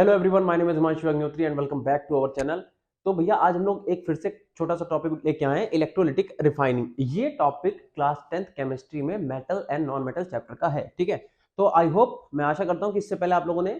Hello everyone, my name is Himanshu Agnihotri and welcome back to our channel. तो भैया आज हम लोग एक फिर से छोटा सा टॉपिक लेके आए हैं, इलेक्ट्रोलिटिक रिफाइनिंग। ये टॉपिक क्लास 10th केमिस्ट्री में metal and non metal chapter का है। ठीक है, तो आई होप, मैं आशा करता हूं कि इससे पहले आप लोगों ने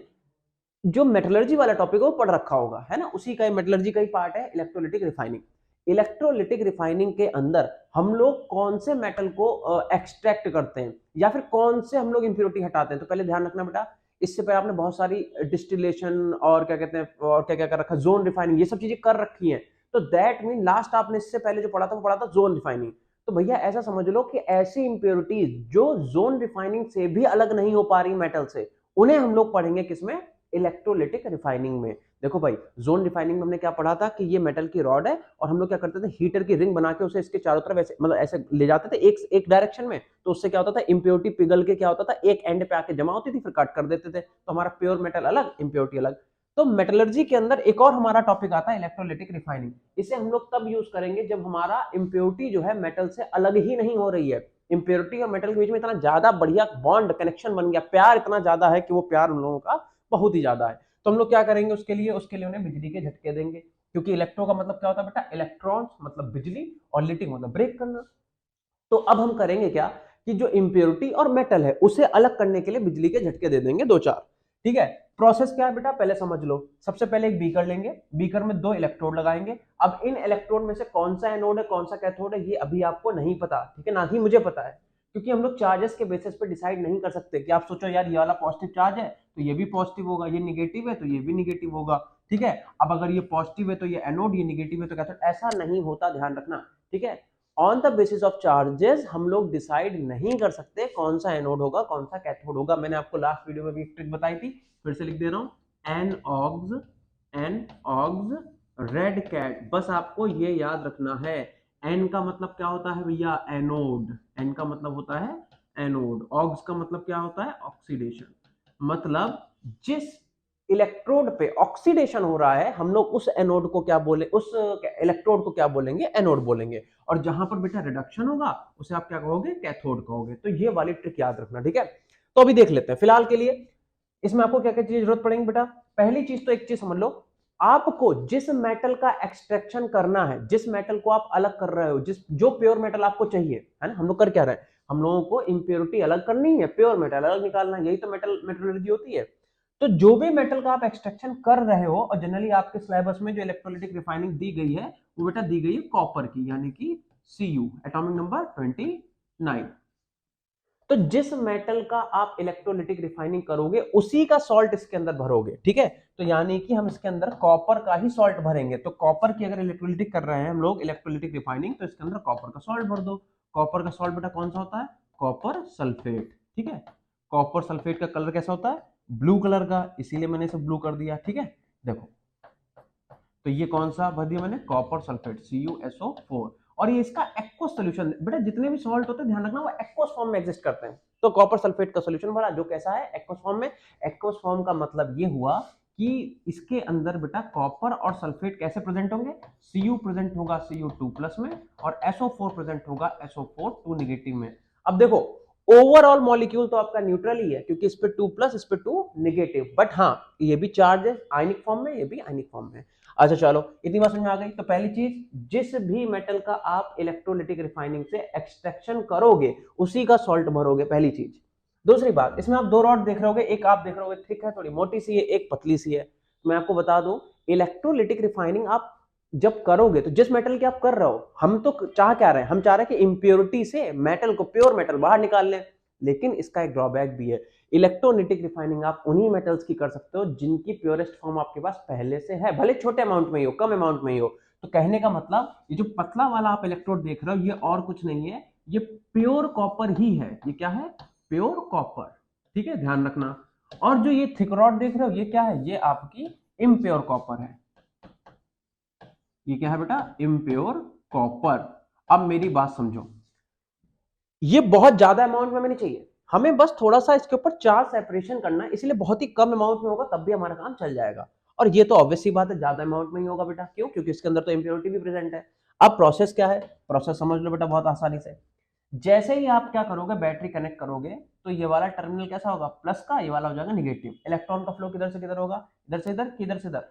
जो मेटलर्जी वाला टॉपिक है वो पढ़ रखा होगा, है ना। उसी का मेटलर्जी का ही पार्ट है इलेक्ट्रोलिटिक रिफाइनिंग। इलेक्ट्रोलिटिक रिफाइनिंग के अंदर हम लोग कौन से मेटल को एक्सट्रैक्ट करते हैं या फिर कौन से हम लोग इंप्योरिटी हटाते हैं। तो पहले ध्यान रखना बेटा, इससे पहले आपने बहुत सारी डिस्टिलेशन और क्या कहते हैं और क्या क्या कर रखा, जोन रिफाइनिंग, ये सब चीजें कर रखी हैं। तो दैट मीन लास्ट आपने इससे पहले जो पढ़ा था वो पढ़ा था जोन रिफाइनिंग। तो भैया ऐसा समझ लो कि ऐसी इंप्योरिटीज जो जोन रिफाइनिंग से भी अलग नहीं हो पा रही मेटल से, उन्हें हम लोग पढ़ेंगे किसमें, इलेक्ट्रोलिटिक रिफाइनिंग में। देखो भाई, जोन रिफाइनिंग में हमने क्या पढ़ा था कि ये मेटल की रॉड है और हम लोग क्या करते थे, हीटर की रिंग बना के उसे इसके चारों तरफ ऐसे मतलब ऐसे ले जाते थे एक एक डायरेक्शन में। तो उससे क्या होता था, इंप्योरिटी पिघल के क्या होता था, एक एंड पे आके जमा होती थी, फिर कट कर देते थे। तो हमारा प्योर मेटल अलग, इंप्योरिटी अलग। तो मेटलर्जी के अंदर एक और हमारा टॉपिक आता है इलेक्ट्रोलिटिक रिफाइनिंग। इसे हम लोग तब यूज करेंगे जब हमारा इंप्योरिटी जो है मेटल से अलग ही नहीं हो रही है। इंप्योरिटी और मेटल के बीच में इतना ज्यादा बढ़िया बॉन्ड कनेक्शन बन गया, प्यार इतना ज्यादा है कि वो प्यार उन लोगों का बहुत ही ज्यादा है। तो हम लोग क्या करेंगे उसके लिए उन्हें बिजली के झटके देंगे, क्योंकि इलेक्ट्रो का मतलब क्या होता है बेटा, इलेक्ट्रॉन्स मतलब बिजली, और लिटिंग मतलब ब्रेक करना। तो अब हम करेंगे क्या कि जो इंप्योरिटी और मेटल है उसे अलग करने के लिए बिजली के झटके दे देंगे दो चार। ठीक है, प्रोसेस क्या है बेटा, पहले समझ लो। सबसे पहले एक बीकर लेंगे, बीकर में दो इलेक्ट्रोड लगाएंगे। अब इन इलेक्ट्रोड में से कौन सा एनोड है कौन सा कैथोड है ये अभी आपको नहीं पता, ठीक है, ना ही मुझे पता है, क्योंकि हम लोग चार्जेस के बेसिस पे डिसाइड नहीं कर सकते कि आप सोचो यार ये वाला पॉजिटिव चार्ज है तो ये भी पॉजिटिव होगा, ये निगेटिव है तो ये भी निगेटिव होगा। ठीक है, अब अगर ये पॉजिटिव है तो ये एनोड, ये निगेटिव है तो कैथोड, ऐसा नहीं होता, ध्यान रखना। ठीक है, on the basis of charges हम लोग डिसाइड नहीं कर सकते कौन सा एनोड होगा कौन सा कैथोड होगा। मैंने आपको लास्ट वीडियो में भी ट्रिक बताई थी, फिर से लिख दे रहा हूं, एन ऑग्स रेड कैट। बस आपको ये याद रखना है, एन का मतलब क्या होता है भैया, एनोड। एन का मतलब होता है एनोड, ऑग्स का मतलब क्या होता है, ऑक्सीडेशन। मतलब जिस इलेक्ट्रोड पे ऑक्सीडेशन हो रहा है हम लोग उस एनोड को क्या बोले, उस इलेक्ट्रोड को क्या बोलेंगे, एनोड बोलेंगे। और जहां पर बेटा रिडक्शन होगा उसे आप क्या कहोगे, कैथोड कहोगे। तो ये वाली ट्रिक याद रखना, ठीक है। तो अभी देख लेते हैं फिलहाल के लिए इसमें आपको क्या क्या चीज जरूरत पड़ेगी बेटा। पहली चीज तो एक चीज समझ लो, आपको जिस मेटल का एक्सट्रैक्शन करना है, जिस मेटल को आप अलग कर रहे हो, जिस जो प्योर मेटल आपको चाहिए, है ना। हम लोग कर क्या रहे हैं, हम लोगों को इंप्योरिटी अलग करनी है, प्योर मेटल अलग निकालना है, यही तो मेटलर्जी होती है। तो जो भी मेटल का आप एक्सट्रैक्शन कर रहे हो, और जनरली आपके सिलेबस में जो इलेक्ट्रोलिटिक रिफाइनिंग दी गई है वो बेटा दी गई है कॉपर की, यानी कि Cu, एटॉमिक नंबर 29। तो जिस मेटल का आप इलेक्ट्रोलिटिक रिफाइनिंग करोगे उसी का सॉल्ट इसके अंदर भरोगे, ठीक है। तो यानी कि हम इसके अंदर कॉपर का ही सॉल्ट भरेंगे। तो कॉपर की अगर इलेक्ट्रोलिटिक कर रहे हैं हम लोग इलेक्ट्रोलिटिक रिफाइनिंग, तो इसके अंदर कॉपर का सॉल्ट भर दो। कॉपर का सॉल्ट बेटा कौन सा होता है, कॉपर सल्फेट। ठीक है, कॉपर सल्फेट का कलर कैसा होता है, ब्लू कलर का, इसीलिए मैंने इसे ब्लू कर दिया। ठीक है, देखो, तो ये कौन सा भर दिया मैंने, कॉपर सल्फेट, CuSO4। और ये इसका एक्वस सोल्यूशन, बेटा जितने भी सॉल्ट होते हैं ध्यान रखना वो एक्वस फॉर्म में एग्जिस्ट करते हैं। तो कॉपर सल्फेट का सोल्यूशन भरा जो कैसा है, एक्वस फॉर्म में। एक्वस फॉर्म का मतलब ये हुआ कि इसके अंदर बेटा कॉपर और सल्फेट कैसे प्रेजेंट होंगे, Cu प्रेजेंट होगा Cu2 प्लस में, और SO4 प्रेजेंट होगा SO4 2 निगेटिव में। अब देखो, ओवरऑल मॉलिक्यूल तो आपका न्यूट्रल ही है, क्योंकि इस पे 2 प्लस इस पे 2 निगेटिव, बट हाँ ये भी चार्ज है आयनिक फॉर्म में, ये भी आयनिक फॉर्म में। अच्छा चलो, इतनी बात समझ में आ गई। तो पहली चीज, जिस भी मेटल का आप इलेक्ट्रोलिटिक रिफाइनिंग से एक्सट्रैक्शन करोगे उसी का सॉल्ट भरोगे, पहली चीज। दूसरी बात, इसमें आप दो रॉड देख रहे होगे, एक आप देख रहे होगे थिक है, थोड़ी मोटी सी है, एक पतली सी है। मैं आपको बता दूं, इलेक्ट्रोलिटिक रिफाइनिंग आप जब करोगे तो जिस मेटल की आप कर रहे हो, हम तो चाह क्या रहे हैं, हम चाह रहे हैं कि इंप्योरिटी से मेटल को, प्योर मेटल बाहर निकाल लें। लेकिन इसका एक ड्रॉबैक भी है, इलेक्ट्रोलिटिक रिफाइनिंग आप उन्हीं मेटल्स की कर सकते हो जिनकी प्योरेस्ट फॉर्म आपके पास पहले से है, भले छोटे अमाउंट में ही हो, कम अमाउंट में ही हो। तो कहने का मतलब, ये जो पतला वाला आप इलेक्ट्रोड देख रहे हो ये और कुछ नहीं है, ये प्योर कॉपर ही है। ये क्या है, प्योर कॉपर। ठीक है, ध्यान रखना। और जो ये थिक रॉड देख रहे हो ये क्या है, ये आपकी इम्प्योर कॉपर है। ये क्या है बेटा, इम्प्योर कॉपर। अब मेरी बात समझो, ये बहुत ज्यादा अमाउंट में नहीं चाहिए हमें, बस थोड़ा सा इसके ऊपर चार्ज सेपरेशन करना है, इसलिए बहुत ही कम अमाउंट में होगा तब भी हमारा काम चल जाएगा। और ये तो ऑब्वियस सी बात है, ज्यादा अमाउंट में ही होगा बेटा, क्यों, क्योंकि इसके अंदर तो इंप्योरिटी भी प्रेजेंट है। अब प्रोसेस क्या है, प्रोसेस समझ लो बेटा बहुत आसानी से। जैसे ही आप क्या करोगे, बैटरी कनेक्ट करोगे, तो ये वाला टर्मिनल कैसा होगा, प्लस का, ये वाला हो जाएगा निगेटिव। इलेक्ट्रॉन का फ्लो किधर से किधर होगा, इधर से इधर, किधर से इधर,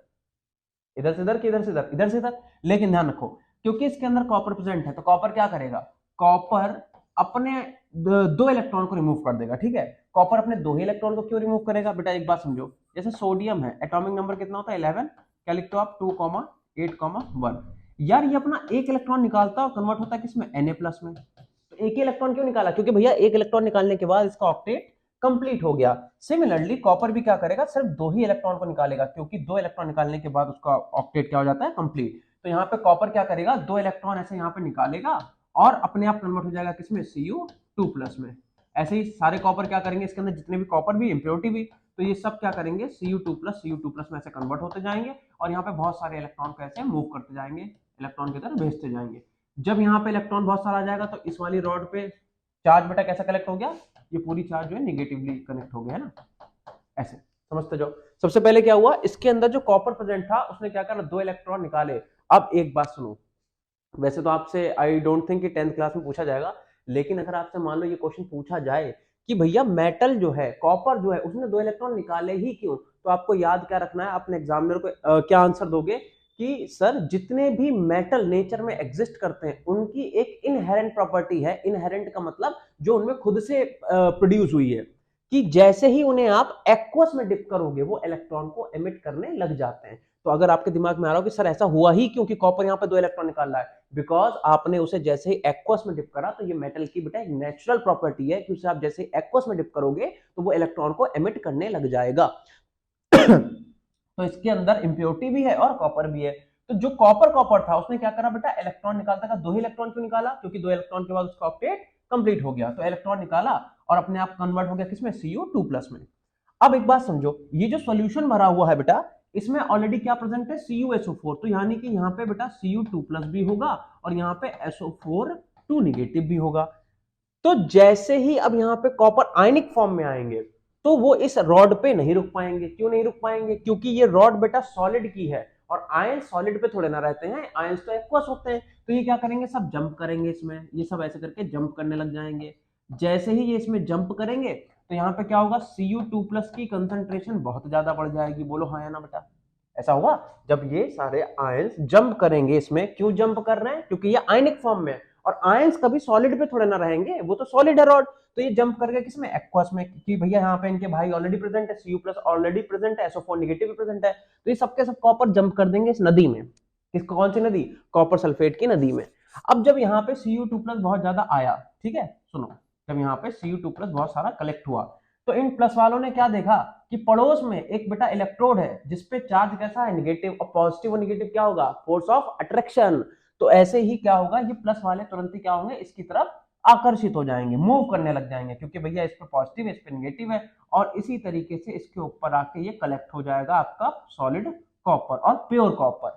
इधर से इधर, किधर से इधर, इधर से इधर। लेकिन ध्यान रखो, क्योंकि इसके अंदर कॉपर प्रेजेंट है, तो कॉपर क्या करेगा, कॉपर अपने दो इलेक्ट्रॉन को रिमूव कर देगा। ठीक है, कॉपर अपने दो ही इलेक्ट्रॉन को क्यों रिमूव करेगा बेटा, एक बात समझो। जैसे सोडियम है, एटॉमिक नंबर कितना होता है 11, क्या लिखते हो आप 2,8,1। यार ये अपना एक इलेक्ट्रॉन निकालता है और कन्वर्ट होता है किसमें, Na+ में। तो एक ही इलेक्ट्रॉन क्यों निकाला, क्योंकि भैया एक इलेक्ट्रॉन निकालने के बाद इसका ऑक्टेट कंप्लीट हो गया। सिमिलरली कॉपर भी क्या करेगा, सिर्फ दो ही इलेक्ट्रॉन को निकालेगा, क्योंकि दो इलेक्ट्रॉन निकालने के बाद उसका ऑक्टेट क्या हो जाता है, कंप्लीट। तो यहाँ पे कॉपर क्या करेगा, दो इलेक्ट्रॉन ऐसे यहाँ पे निकालेगा और अपने आप कन्वर्ट हो जाएगा किसमें, Cu2+ में। ऐसे ही सारे कॉपर क्या करेंगे, इसके अंदर जितने भी कॉपर भी, इंप्योरिटी भी, तो ये सब क्या करेंगे, Cu2+ में ऐसे कन्वर्ट होते जाएंगे और यहाँ पे बहुत सारे इलेक्ट्रॉन को ऐसे मूव करते जाएंगे, इलेक्ट्रॉन की तरफ भेजते जाएंगे। जब यहाँ पे इलेक्ट्रॉन बहुत सारा आ जाएगा तो इस वाली रॉड पे चार्ज बेटा कैसा कलेक्ट हो गया, ये पूरी चार्ज जो है निगेटिवली कनेक्ट हो गया है ना, ऐसे समझते जाओ। सबसे पहले क्या हुआ, इसके अंदर जो कॉपर प्रेजेंट था उसने क्या करा, दो इलेक्ट्रॉन निकाले। अब एक बात सुनो, वैसे तो आपसे आई डोंट थिंक कि 10th क्लास में पूछा जाएगा, लेकिन अगर आपसे मान लो ये क्वेश्चन पूछा जाए कि भैया मेटल जो है, कॉपर जो है, उसने दो इलेक्ट्रॉन निकाले ही क्यों, तो आपको याद क्या रखना है, अपने एग्जामिनर को क्या आंसर दोगे कि सर जितने भी मेटल नेचर में एग्जिस्ट करते हैं उनकी एक इनहेरेंट प्रॉपर्टी है। इनहेरेंट का मतलब जो उनमें खुद से प्रोड्यूस हुई है, कि जैसे ही उन्हें आप एक्वस में डिप करोगे वो इलेक्ट्रॉन को एमिट करने लग जाते हैं। तो अगर आपके दिमाग में आ रहा हो कि सर ऐसा हुआ ही क्योंकि कॉपर यहाँ पे दो इलेक्ट्रॉन निकाल रहा है, बिकॉज आपने उसे जैसे ही एक्वस में डिप करा, तो ये मेटल की बेटा एक नेचुरल प्रॉपर्टी है कि उसे आप जैसे ही एक्वस में डिप करोगे तो वो इलेक्ट्रॉन को एमिट करने लग जाएगा। तो इसके अंदर इंप्योरिटी भी है और कॉपर भी है। तो जो कॉपर कॉपर था उसने क्या करा बेटा, इलेक्ट्रॉन निकालता था, दो ही इलेक्ट्रॉन क्यों निकाला, क्योंकि दो इलेक्ट्रॉन के बाद उसका ऑक्टेट कंप्लीट हो गया, तो इलेक्ट्रॉन निकाला और अपने आप कन्वर्ट हो गया किसमें, Cu2+ में। अब एक बात समझो, ये जो सॉल्यूशन भरा हुआ है बेटा, इसमें ऑलरेडी क्या प्रेजेंट है, CuSO4, तो यानी कि यहाँ पे बेटा Cu2+ भी होगा और यहाँ पे SO4 2 निगेटिव भी होगा। तो जैसे ही अब यहाँ पे कॉपर आयनिक फॉर्म में आएंगे तो वो इस रॉड पे नहीं रुक पाएंगे। क्यों नहीं रुक पाएंगे, क्योंकि ये रॉड बेटा सॉलिड की है और आयन सॉलिड पे थोड़े ना रहते हैं, आयंस तो एक्वस होते हैं। तो ये क्या करेंगे, सब जंप करेंगे इसमें, ये सब ऐसे करके जंप करने लग जाएंगे। जैसे ही ये इसमें जंप करेंगे तो यहाँ पे क्या होगा, Cu2+ की कंसंट्रेशन बहुत ज्यादा बढ़ जाएगी। बोलो हाँ या ना बेटा, ऐसा होगा जब ये सारे आयंस जंप करेंगे इसमें। क्यों जंप कर रहे हैं, क्योंकि ये आयनिक फॉर्म में है और आयंस कभी सॉलिड पे थोड़े ना रहेंगे, वो तो सॉलिड है रॉड। तो ये जंप करके किसमें, एक्वस में, कि भैया यहाँ पे इनके भाई ऑलरेडी प्रेजेंट है, Cu+ ऑलरेडी प्रेजेंट है, SO4 निगेटिव भी प्रेजेंट है, तो ये सबके सब कॉपर जंप कर देंगे इस नदी में। किसको, कौन सी नदी, कॉपर सल्फेट की नदी में। अब जब यहाँ पे Cu2+ बहुत ज्यादा आया, ठीक है सुनो, जब यहाँ पे Cu2+ बहुत सारा कलेक्ट हुआ तो इन प्लस वालों ने क्या देखा कि पड़ोस में एक बेटा इलेक्ट्रोड है जिसपे चार्ज कैसा है, निगेटिव, और पॉजिटिव और निगेटिव क्या होगा, फोर्स ऑफ अट्रैक्शन। तो ऐसे ही क्या होगा, ये प्लस वाले तुरंत ही क्या होंगे, इसकी तरफ आकर्षित हो जाएंगे, मूव करने लग जाएंगे, क्योंकि भैया इस पे पॉजिटिव है, इस पे निगेटिव है, और इसी तरीके से इसके ऊपर आके ये कलेक्ट हो जाएगा आपका सॉलिड कॉपर और प्योर कॉपर।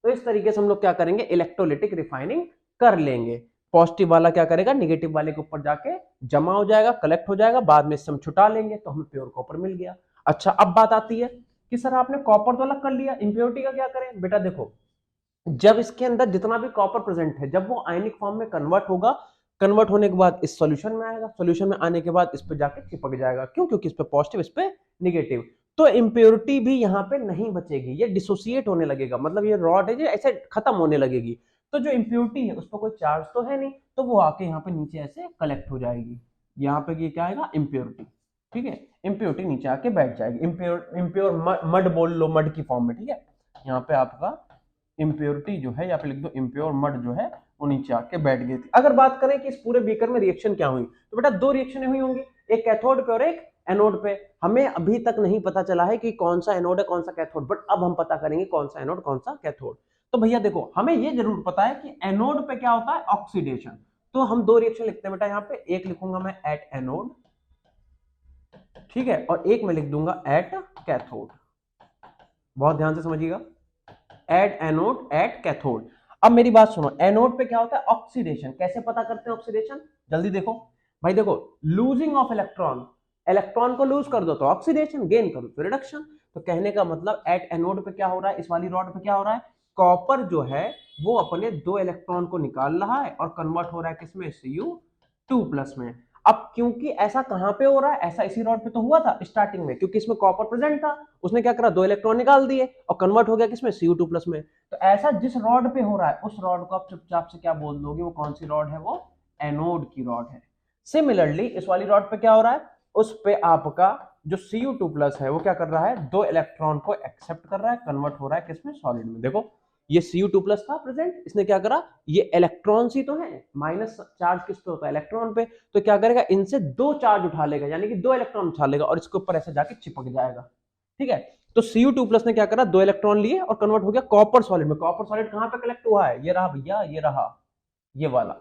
तो इस तरीके से हम लोग क्या करेंगे, इलेक्ट्रोलिटिक रिफाइनिंग कर लेंगे। पॉजिटिव वाला क्या करेगा, निगेटिव वाले के ऊपर जाके जमा हो जाएगा, कलेक्ट हो जाएगा, बाद में इससे हम छुटा लेंगे तो हमें प्योर कॉपर मिल गया। अच्छा अब बात आती है कि सर आपने कॉपर तो अलग कर लिया, इंप्योरिटी का क्या करें। बेटा देखो, जब इसके अंदर जितना भी कॉपर प्रेजेंट है, जब वो आयनिक फॉर्म में कन्वर्ट होगा, कन्वर्ट होने के बाद इस सॉल्यूशन में आएगा, सॉल्यूशन में आने के बाद इस पे जाके चिपक जाएगा। क्यों, क्योंकि इस पे पॉजिटिव, इस पे निगेटिव। तो इंप्योरिटी भी यहाँ पे नहीं बचेगी, ये डिसोसिएट होने लगेगा, मतलब ये रॉड है जो ऐसे खत्म होने लगेगी। तो जो इंप्योरिटी है उस पर कोई चार्ज तो है नहीं, तो वो आके यहाँ पे नीचे ऐसे कलेक्ट हो जाएगी। यहाँ पे ये क्या आएगा, इंप्योरिटी। ठीक है, इंप्योरिटी नीचे आके बैठ जाएगी, इम्प्योर मड बोल लो, मड की फॉर्म में। ठीक है, यहाँ पे आपका इंप्योरिटी जो है, या फिर लिख दो इम्प्योर मड जो है, वो नीचे आके बैठ गई थी। अगर बात करें कि इस पूरे बीकर में रिएक्शन क्या हुई, तो बेटा दो रिएक्शनें हुई होंगी, एक कैथोड पे और एक एनोड पे। हमें अभी तक नहीं पता चला है कि कौन सा एनोड है कौन सा कैथोड, बट अब हम पता करेंगे कौन सा एनोड कौन सा कैथोड। तो भैया देखो, हमें ये जरूर पता है कि एनोड पे क्या होता है, ऑक्सीडेशन। तो हम दो रिएक्शन लिखते हैं बेटा, यहाँ पे एक लिखूंगा मैं एट एनोड, ठीक है, और एक मैं लिख दूंगा एट कैथोड। बहुत ध्यान से समझिएगा, एट एनोड एट कैथोड। अब मेरी बात सुनो, एनोड पे क्या होता है, ऑक्सीडेशन। कैसे पता करते हैं ऑक्सीडेशन, जल्दी देखो भाई, देखो लूजिंग ऑफ इलेक्ट्रॉन, इलेक्ट्रॉन को लूज कर दो तो ऑक्सीडेशन, गेन करो तो रिडक्शन। तो कहने का मतलब एट एनोड पे क्या हो रहा है, इस वाली रॉड पे क्या हो रहा है, कॉपर जो है वो अपने दो इलेक्ट्रॉन को निकाल रहा है और कन्वर्ट हो रहा है किसमें, Cu2 2+ में। अब क्योंकि ऐसा कहां पे हो रहा है, ऐसा इसी रॉड पे तो हुआ था स्टार्टिंग में, क्योंकि इसमें कॉपर प्रेजेंट था, उसने क्या करा, 2 इलेक्ट्रॉन निकाल दिए और कन्वर्ट हो गया किसमें, Cu2+ में। तो ऐसा जिस रॉड पे हो रहा है उस रॉड को आप चुपचाप से क्या बोल दोगे, वो कौन सी रॉड है, वो एनोड की रॉड है। सिमिलरली इस वाली रॉड पे क्या हो रहा है, उस पे आपका जो Cu2+ है वो क्या कर रहा है, 2 इलेक्ट्रॉन को एक्सेप्ट कर रहा है, कन्वर्ट हो रहा है किसमें, सॉलिड में। देखो ये Cu2+ था प्रेजेंट, इसने क्या करा, ये इलेक्ट्रॉन्स ही तो है, माइनस चार्ज किस पे होता है, इलेक्ट्रॉन पे, तो क्या करेगा, इनसे 2 चार्ज उठा लेगा, यानी कि 2 इलेक्ट्रॉन उठा लेगा और इसके ऊपर ऐसे जाके चिपक जाएगा। ठीक है, तो Cu2+ ने क्या करा, 2 इलेक्ट्रॉन लिए और कन्वर्ट हो गया कॉपर सॉलिड में। कॉपर सॉलिड कहां पे कलेक्ट हुआ है, ये रहा भैया, ये रहा, ये वाला।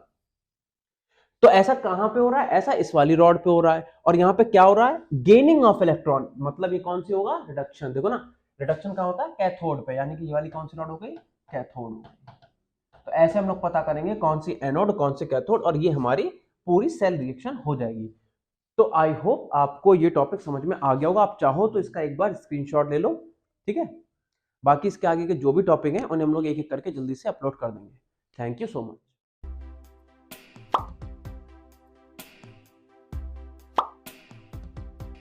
तो ऐसा कहां पे हो रहा है, ऐसा इस वाली रॉड पे हो रहा है। और यहाँ पे क्या हो रहा है, गेनिंग ऑफ इलेक्ट्रॉन, मतलब ये कौन सी होगा, रिडक्शन। देखो ना, रिडक्शन कहां होता है, कैथोड पे, यानी कि ये वाली कौन सी रॉड हो गई, कैथोड हो गई। तो ऐसे हम लोग पता करेंगे कौन सी एनोड कौन सी कैथोड, और ये हमारी पूरी सेल रिएक्शन हो जाएगी। तो आई होप आपको ये टॉपिक समझ में आ गया होगा। आप चाहो तो इसका एक बार स्क्रीनशॉट ले लो, ठीक है। बाकी इसके आगे के जो भी टॉपिक हैं उन्हें हम लोग एक एक करके जल्दी से अपलोड कर देंगे। Thank you so much.